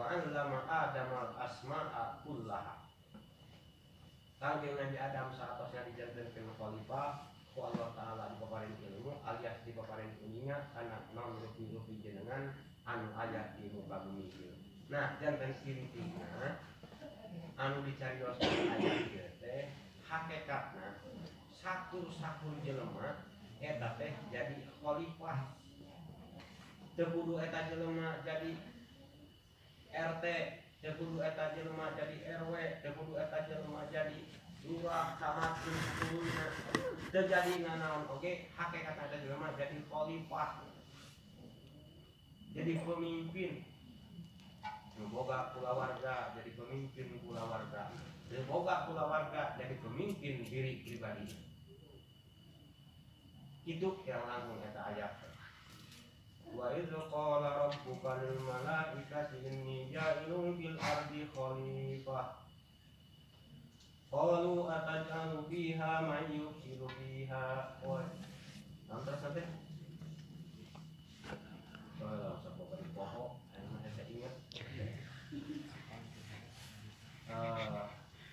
wa 'allama Adamal asma'a kullaha. Kanjeng Nabi Adam saatosna dijadikan khalifah ku Allah taala dipaparin ilmu alias dipaparin uningat kana non rupi-rupi jenengan anu aya di muka bumi ieu. Nah, janten intina anu dicarios aya ieu teh hakikatna sakur-sakur jelema eta teh jadi khalifah. Teu kudu eta jelema jadi RT, teu kudu eta jelema jadi RW, teu kudu eta jelema jadi lurah, camat, kuluna. Teu jadi nanaon oge, hakikat eta jelema jadi khalifah. Jadi pemimpin. Boga kulawarga jadi pemimpin kulawarga. Boga kulawarga jadi pemimpin diri pribadi. Itu yang langsung eta ayat. Wa idz qala rabbuka lil malaikati inni ja'ilun fil ardi khalifah. Qalu ataj'alu fiha man yufsidu fiha wa anta sampai kalau sapa bari pokok anu saya ingat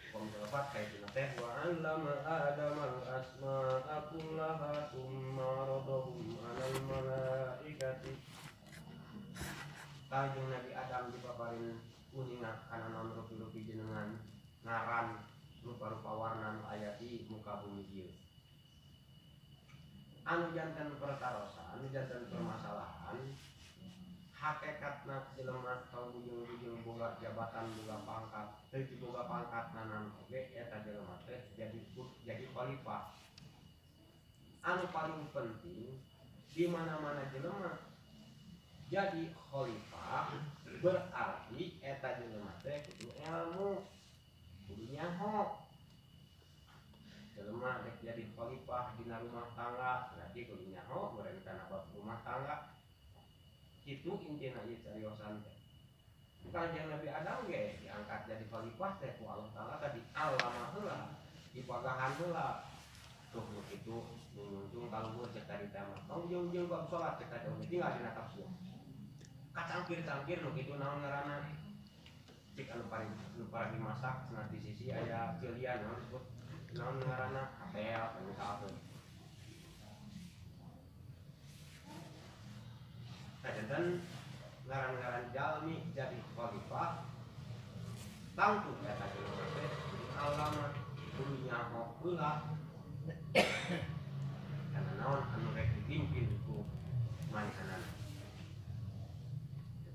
pembahasan kayak gini teh wa 'allama Adamal asma'a kullaha tsumma radahum 'alal malaikati. Kanjeng Nabi Adam dipaparin kuningat kana naon rupi-rupi jenengan ngaran rupa-rupa warna aya di muka bumi ieu. Anu janten pertarosan, anu janten permasalahan, hakikatna jelema tong bujung-bujung boga jabatan boga pangkat, teu boga pangkat nanan oge eta jelema teh jadi khalifah. Anu paling penting di mana-mana jelema jadi khalifah berarti eta jelema teh kudu ilmu, kudu nyaho. Jelema rek jadi khalifah dina rumah tangga, berarti kudu nyaho goreng kana bab rumah tangga. Itu intina ieu cariosan teh. Kanjeng Nabi Adam ge diangkat jadi khalifah teh ku Allah taala tadi alama heula, dipagahan heula. Tuh itu nunjung kaluhur cek tadi teh mah. Tong jeung bab salat cek tadi tinggal dina tafsir. Kacangkir-cangkir nu kitu naon ngaranna? Cik anu paling dimasak cenah di sisi aya ceulian naon disebut naon ngaranna? Apel misalkeun. Dan ngaran-ngaran jalmi jadi khalifah tangtu eta jelema teh alama kudu nyaho heula kana naon anu rek dipimpin ku manehna.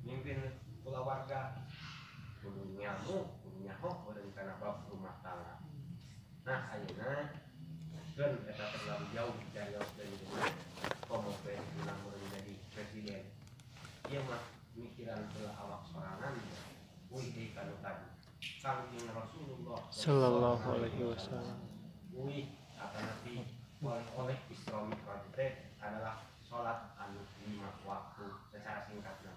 Mimpin kulawarga kudu nyaho urang kana bab rumah tangga. Nah ayeuna keun eta terlalu jauh dari komo presiden jadi presiden. Dia mah mikiran telah awak sorangan wih di kanu tadi Kanjeng Rasulullah sallallahu alaihi wasallam wih akan nabi oleh Isra Mi'raj teh adalah salat anu 5 waktu secara singkatna.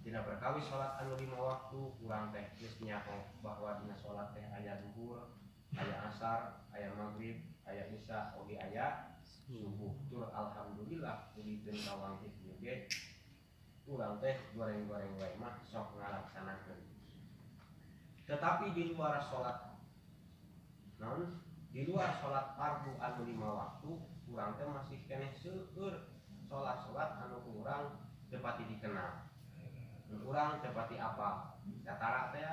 Dina perkawis salat anu 5 waktu urang teh geus nyaho bahwa dina salat teh aya zuhur, aya asar, aya maghrib, aya isya, oge aya subuh. Tur alhamdulillah pulikeun kawang ieu ge urang teh goreng-goreng wae mah sok ngalaksanakeun. Tetapi di luar salat naon? Di luar salat fardu anu 5 waktu, urang teh masih keneh seueur salat-salat anu urang teu pati dikenal. Urang teu pati apal. Datara teh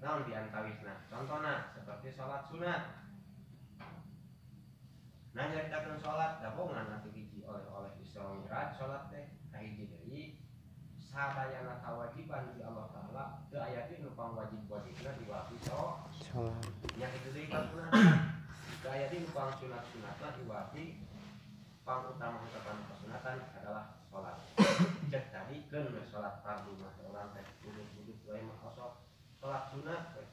naon diantawisna? Contona seperti salat sunat. Nah nyaritakeun salat gabungan atuh hiji oleh Isra Mi'raj salat teh kahiji deui sadayana kawajiban di Allah taala teu aya teh nu pangwajib-wajibna diwafi salat. Nya kitu deui kaluna. Teu aya teh nu pang sunat-sunatna diwafi pangutama-utama kesunatan adalah salat. Cek tadi keun salat fardu mah urang teh duduk wae mah osok salat sunat teh.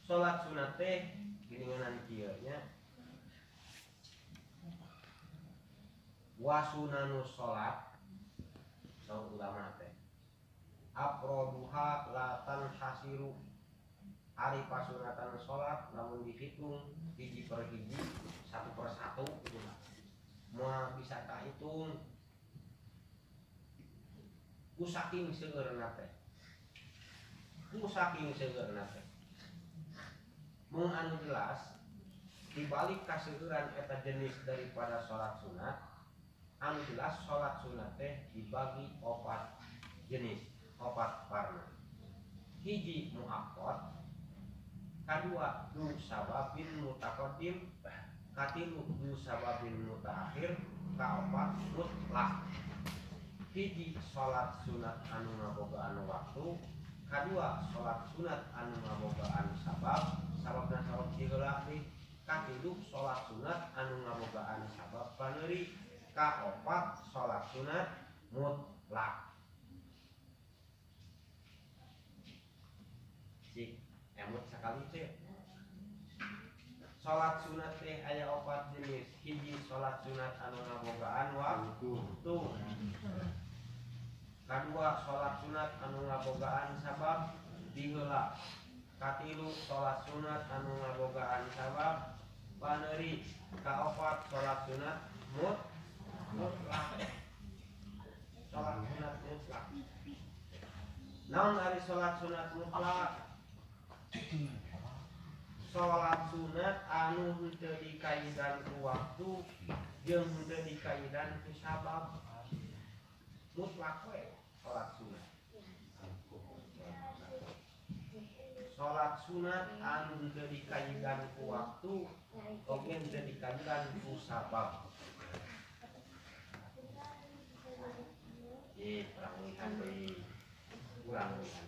Salat sunat teh geuningan kieu nya wasunanus salat saur ulama teh afroduha latan hasiru ari pasunatan salat lamun dihitung hiji per hiji 1 per 1 gitu lah moal bisa kahitung ku saking seueurna teh mun anu jelas dibalik kaseueuran eta jenis daripada salat sunat anu jelas salat sunat teh dibagi 4 jenis 4 warna hiji muakkad kadua du sababin mutaqaddim katilu du sababin mutaakhir kaopat mutlak hiji salat sunat anu ngabogaan waktu kadua salat sunat anu ngabogaan sababna sabab diheula deui katilu salat sunat anu ngabogaan sabab paneuri kaopat salat sunat mutlak cik emut sakali teh salat sunat teh aya 4 jenis hiji salat sunat anu ngabogaan waktu kadua salat sunat anu ngabogaan sabab diheula katilu salat sunat anu ngabogaan sabab paneuri kaopat salat sunat mutlak salat sunat mutlak naon ari salat sunat mutlak salat sunat anu henteu dikaidan ku waktu jeung henteu dikaidan ku sabab mutlak we salat sunat anu henteu dikaidan ku waktu oge henteu dikaidan ku sabab kurang lihat deui kurang lihat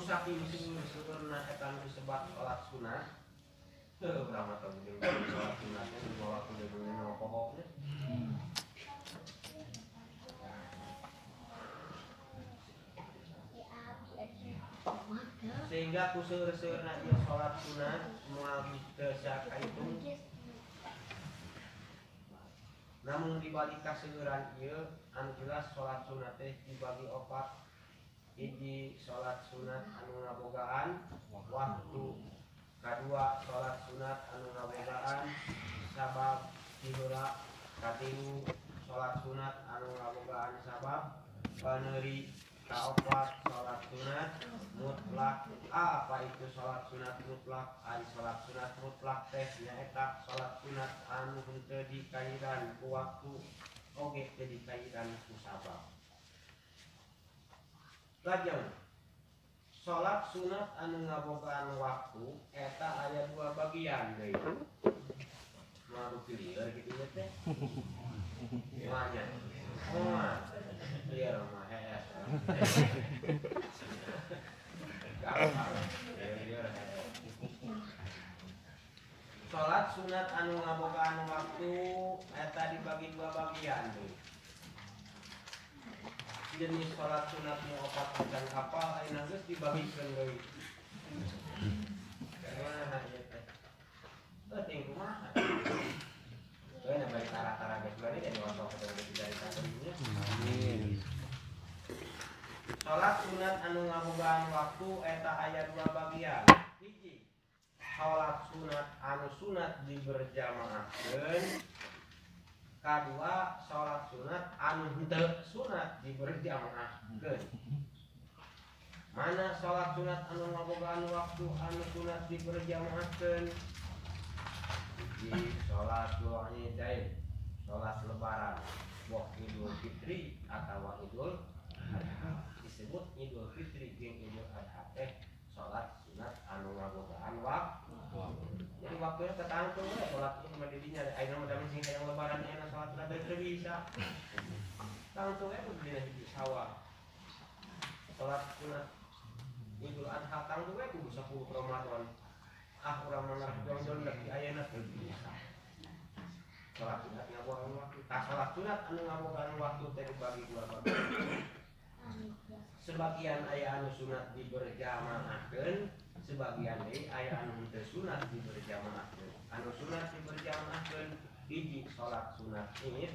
saking seueurna eta nu disebat salat sunat teu urang mah teu salat sunatnya di bawah ku deui pokoknya sehingga ku seueur-seueurna ieu salat sunat moal teu sakaitung namun dibalik kaseueuran ieu anu jelas salat sunat teh dibagi 4 hiji salat sunat anu ngabogaan waktu kadua salat sunat anu ngabogaan sabab diheula katilu salat sunat anu ngabogaan sabab paneuri kaopat salat sunat mutlak apa itu salat sunat mutlak ari salat sunat mutlak teh nyaeta salat sunat anu henteu dikaidan ku waktu oge teu dikaidan ku sabab lajeng salat sunat anu ngabogaan waktu eta aya 2 bagian deui maru clear kitu teh manya clear mah hees salat sunat anu ngabogaan waktu eta dibagi 2 bagian deui jenis salat sunat nu 4 macam kapal ayeuna geus dibagikeun deui karena ieu teh teuing kumaha teu na bari tara-tara geus bari jadi waktu ketemu dari kabehnya amin salat sunat anu ngabogaan waktu eta aya 2 bagian hiji salat sunat anu sunat diberjamaahkeun kadua salat sunat anu henteu sunat diberjamaahkeun mana salat sunat anu ngabogaan waktu anu sunat diberjamaahkeun di salat dua nyidain salat lebaran wa Idul Fitri atawa Idul Adha disebut Idul Fitri jeung Idul Adha teh salat sunat anu ngabogaan waktu jadi waktunya ketangtung we salat itu mah didinya ayeuna mah sing hayang lebaran enak salat sunat teu bisa tangtung we kudu dina hiji sawal salat sunat Idul Adha tangtung we kudu 10 Ramadan urang mah jong-jong da ayeuna teu bisa salat sunat ngabogaan waktu salat sunat anu ngabogaan waktu teh dibagi 2 bagian sebagian aya anu sunat diberjamaahkeun sebagian deui aya anu henteu sunat diberjamaahkeun anu sunat diberjamaahkeun hiji salat sunat Id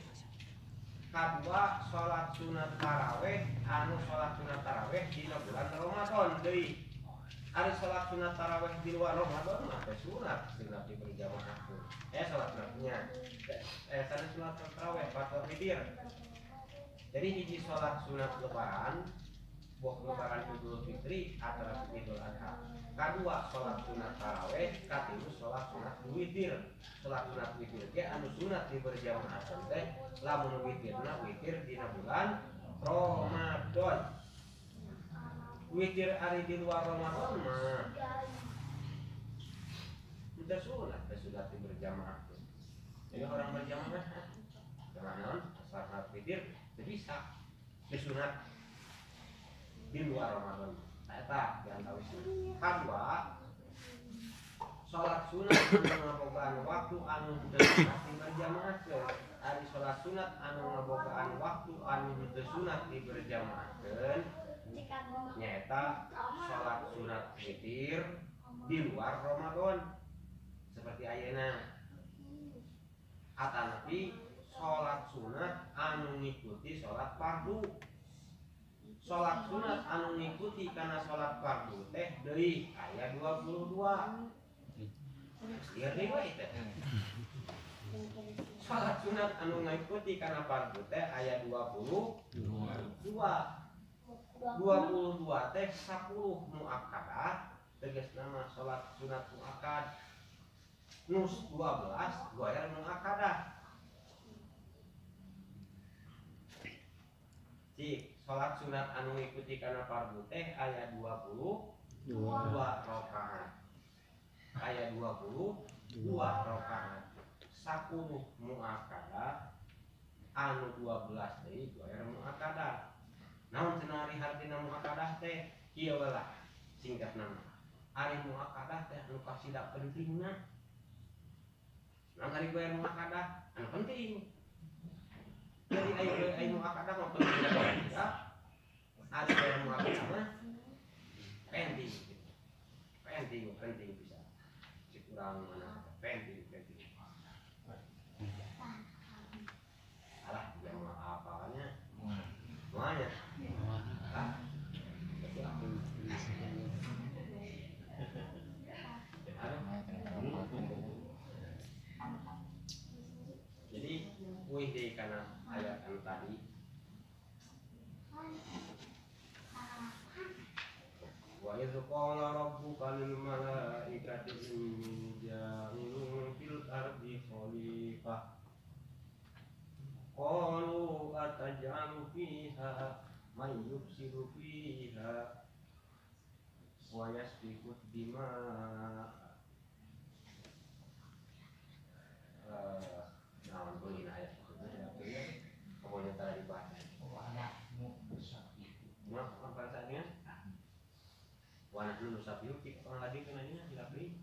kadua salat sunat tarawih anu salat sunat tarawih dina bulan Ramadan deui Ari salat sunat taraweh di luar Ramadan mah teh sunat di berjamaah tuh. Salat sunatnya. Salat sunat taraweh atau witir. Jadi hiji salat sunat lebaran, buah lebaran Idul Fitri atau Idul Adha. Kadua salat sunat taraweh, katilu salat sunat witir. Salat sunat witir ge anu sunat di berjamaah teh lamun witirna witir dina bulan Ramadan. Witir ari di luar Ramadan mah udah sunat di berjamaah. Jadi orang berjamaah jangan salat witir tidak bisa disunat di luar Ramadan. Eta yang tahu sih. Kedua, salat sunat anu ngabogaan waktu anu teu sunat di berjamaah ke. Ari salat sunat anu ngabogaan waktu anu teu sunat di berjamaahkeun nyata salat sunat witir di luar Ramadan seperti ayeuna atanapi salat sunat anu ngikuti salat fardu. Salat sunat anu ngikuti kana salat fardu teh deui aya 22. Ieu deui we teh. Salat sunat anu ngikuti kana fardu teh aya 22. 22 teh 10 muakkadah tegasna mah salat sunat muakkad. Nus 12 goer muakkadah. Cik salat sunat anu ngikuti kana fardu teh aya 22 rakaat. Aya 22 rakaat. 10 muakkadah anu 12 deui goer muakkadah. Namun cenah ari hartina muakkadah teh kieu lah singkatna mah. Ari muakkadah teh anu kasida pentingna. Namun ari goer muakkadah anu penting. Jadi ai muakkadah mah penting ya. Ari goer muakkadah mah penting. Penting bisa. Si kurang mana penting. Alah dia mah apalnya. Semuanya. Jadi kuih deh karena ayat anu tadi. Wa idz qala rabbuka lil malaikati inni ja'ilun fil ardi khalifah. Qalu ataj'alu fiha may yufsidu fiha wa yasfiku dimaa. Naon boleh ayat itu pokoknya tadi dibahas. Apa rasanya? Warna dulu sapiu orang lagi kenanya tidak beli.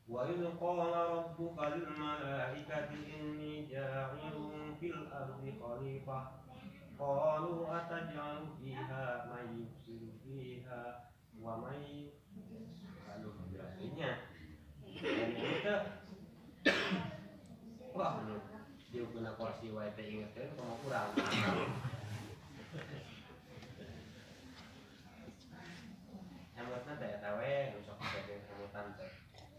Wa idz qala rabbuka lil malaikati inni ja'ilun fil ardi khalifah. Qalu ataj'alu fiha may yufsidu fiha wa may artinya kita wah dia guna kursi wae teh ingetkeun komo kurang. Hamutna teh eta we nu sok jadi hamutan teh.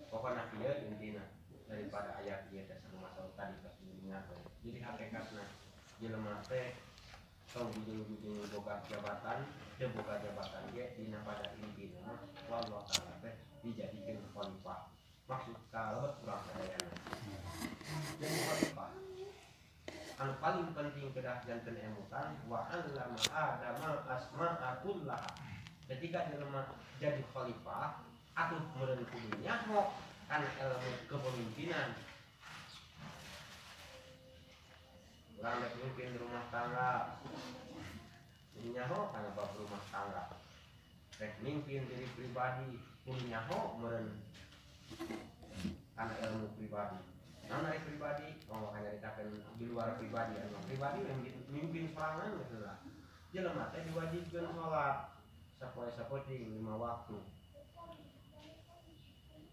Pokona kieu intina daripada ayat ieu teh sama masalah tadi pas diingat. Jadi hakikatna jelema teh tong bujung-bujung boga jabatan, teu boga jabatan ge dina pada intina wallahu taala teh dijadikeun khalifah. Maksud kalebet kurang sadayana. Jadi khalifah anu paling penting kedah janten emutan wa 'allama adama asma'a kullaha. Ketika jelema jadi khalifah atuh meureun kudu nyaho kana ilmu kepemimpinan. Urang rek mimpin rumah tangga. Nyaho kana bab rumah tangga. Rek mimpin diri pribadi kudu nyaho meureun kana ilmu pribadi. Nana pribadi, mau hanya ditakan di luar pribadi, pribadi yang mimpin sorangan gitu lah. Jelema teh diwajibkeun salat sapoe-sapoe 5 waktu.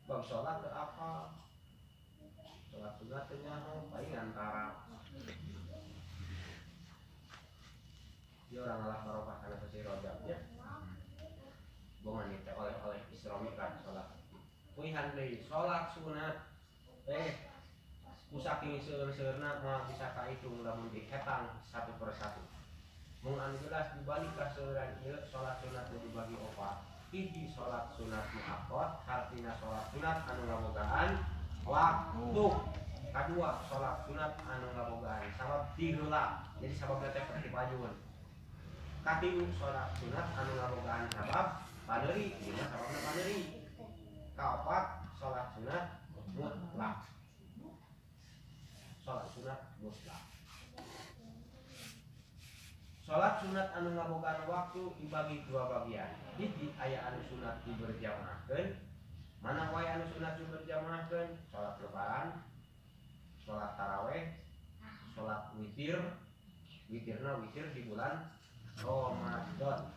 Bab salat teh apa? Salat sunat teh nyaho paling antara dia orang ngalah barokah kana sasi Rajabnya bongan teh oleh Isromi kan salat kuihan deui salat sunat kusaking seueur-seueurna moal bisa kahitung lamun dihetang satu persatu mun anu jelas dibalik ka seueuran ieu salat sunat dibagi opat hiji salat sunat muakkad artina salat sunat anu ngabogaan waktu kadua salat sunat anu ngabogaan sabab diheula jadi sababna teh pertipayun katilu salat sunat anu ngabogaan sabab paneuri dina sababna paneuri kaopat salat sunat mutlak salat sunat mutlak salat sunat anu ngabogaan waktu dibagi dua bagian hiji aya anu sunat diberjamaahkeun mana wae anu sunat diberjamaahkeun salat lebaran salat taraweh salat witir witirna witir di bulan Ramadan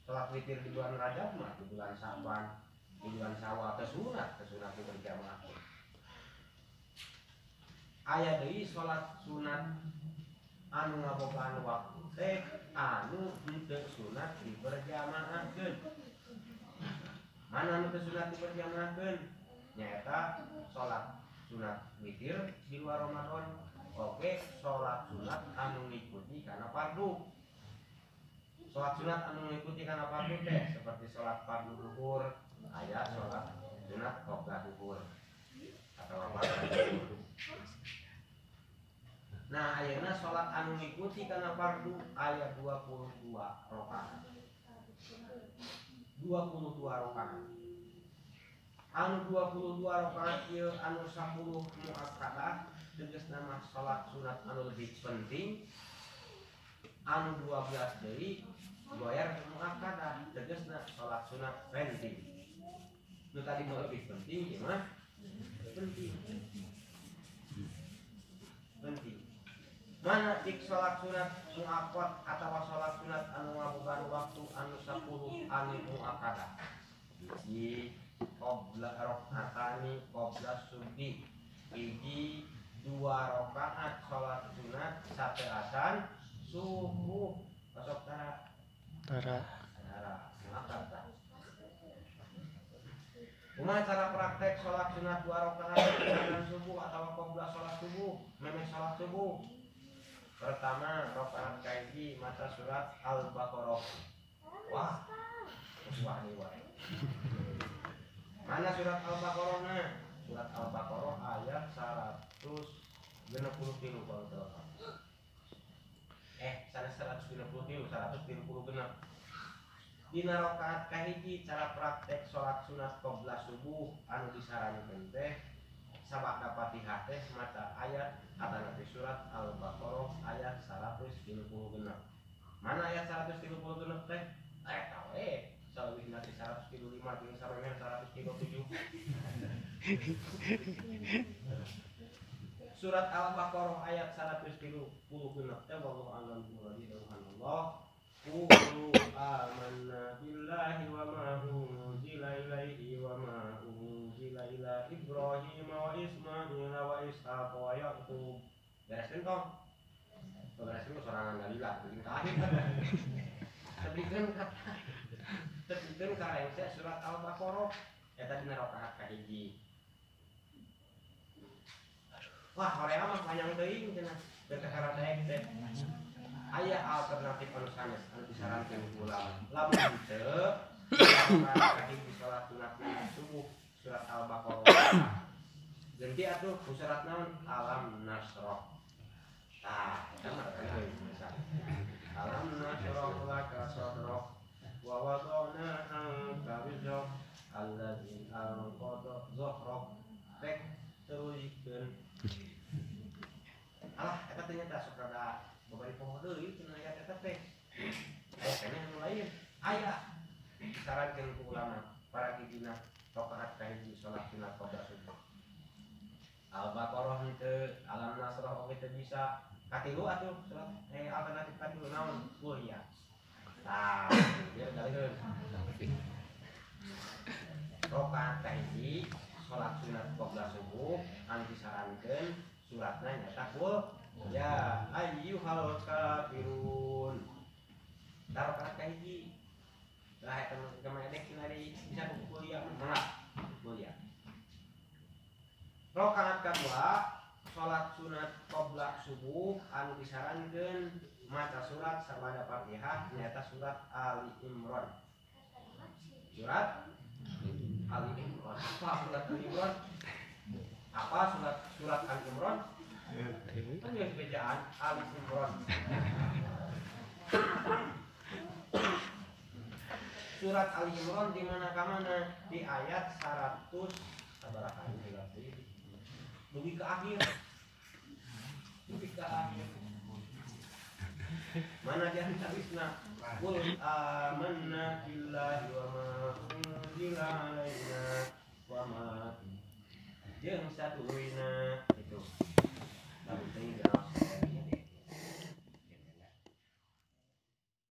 salat witir di bulan Rajab mah di bulan Sa'ban di bulan Syawal kesunat berjamaah aya deui salat sunat anu ngabogaan waktu teh anu teu sunat diberjamaahkeun mana anu teu sunat diberjamaahkeun nyaeta salat sunat witir di luar Ramadan oke salat sunat anu ngikuti kana fardu salat sunat anu ngikuti kana fardu teh seperti salat fardu zuhur aya salat sunat qabla zuhur atau apa nah ayeuna salat anu ngikuti kana fardu aya 22 rakaat 22 rakaat anu 22 rakaat ieu anu 10 muakkadah tegasna mah salat sunat anu lebih penting anu 12 deui goyar muakkadah tegasna salat sunat penting nu tadi mah lebih penting ieu mah penting mana dik salat sunat muakkad atawa salat sunat anu ngabogaan waktu anu 10 anu muakkadah hiji qabla rakaatani qabla subhi hiji 2 rakaat salat sunat sateasan subuh masuk tara muakkadah kumaha cara praktek salat sunat 2 rakaat sateasan subuh atawa qabla salat subuh memeh salat subuh pertama rakaat kahiji maca surat Al-Baqarah wah mana surat Al-Baqarahna surat Al-Baqarah ayat 163 kalau salah sana 133 genep dina rakaat kahiji cara praktek salat sunat qabla subuh anu disarankeun teh sabada Fatihah teh maca ayat atana di surat Al-Baqarah ayat 136 mana ayat 136 teh eta we saleuwih nanti 135 jeung sampeyan 137 surat Al-Baqarah ayat 136 teh wallahu a'lam bishawab qulu amanna billahi wa ma unzila ilaihi wa ma unzila ila Ibrahim wa Ismail wa Ishaq wa Yaqub bereskeun tong bereskeun sorangan dalila bikin kahit tebikeun karengse surat Al-Baqarah eta dina rakaat kahiji wah hoream mah panjang teuing cenah teu kasara daek teh aya alternatif anu sanes anu disarankeun ulama lamun teu kahiji salat sunat subuh surat Al-Baqarah ganti atuh ku surat naon alam nasrah tah eta mah alam nasrah laka sadrak wa wada'na anka wizrak allazi anqadha dhahrak tek terusikeun alah eta ternyata sok rada babari poho deui cenah aya eta teh aya keneh anu lain aya disarankeun ku ulama para hijina rakaat kahiji salat sunat qabla subuh Al-Baqarah henteu alam nasrah oge teu bisa katilu atuh surat alternatif katilu naon kuliah tah biar galikeun rakaat kahiji salat sunat qabla subuh anu disarankeun suratna nyaeta qul ya ayyuhal kafirun taruh kana kahiji lah eta kemedek nari bisa kuliah mangga kuliah. Rakaat kedua salat sunat qabla subuh anu disarankeun maca surat sabada Fatihah nyaeta surat Ali Imran. Surat Ali Imran. Apa surat Ali Imran? Apa surat Ali Imran? Kan juga bacaan Ali Imran. Surat Ali Imran di mana ka mana? Di ayat 100 sabaraha kali berarti. Lebih ke akhir. Mana dia hadisna? Qul amanna billahi wa ma unzila alaina wa ma jeung satuina itu. Tapi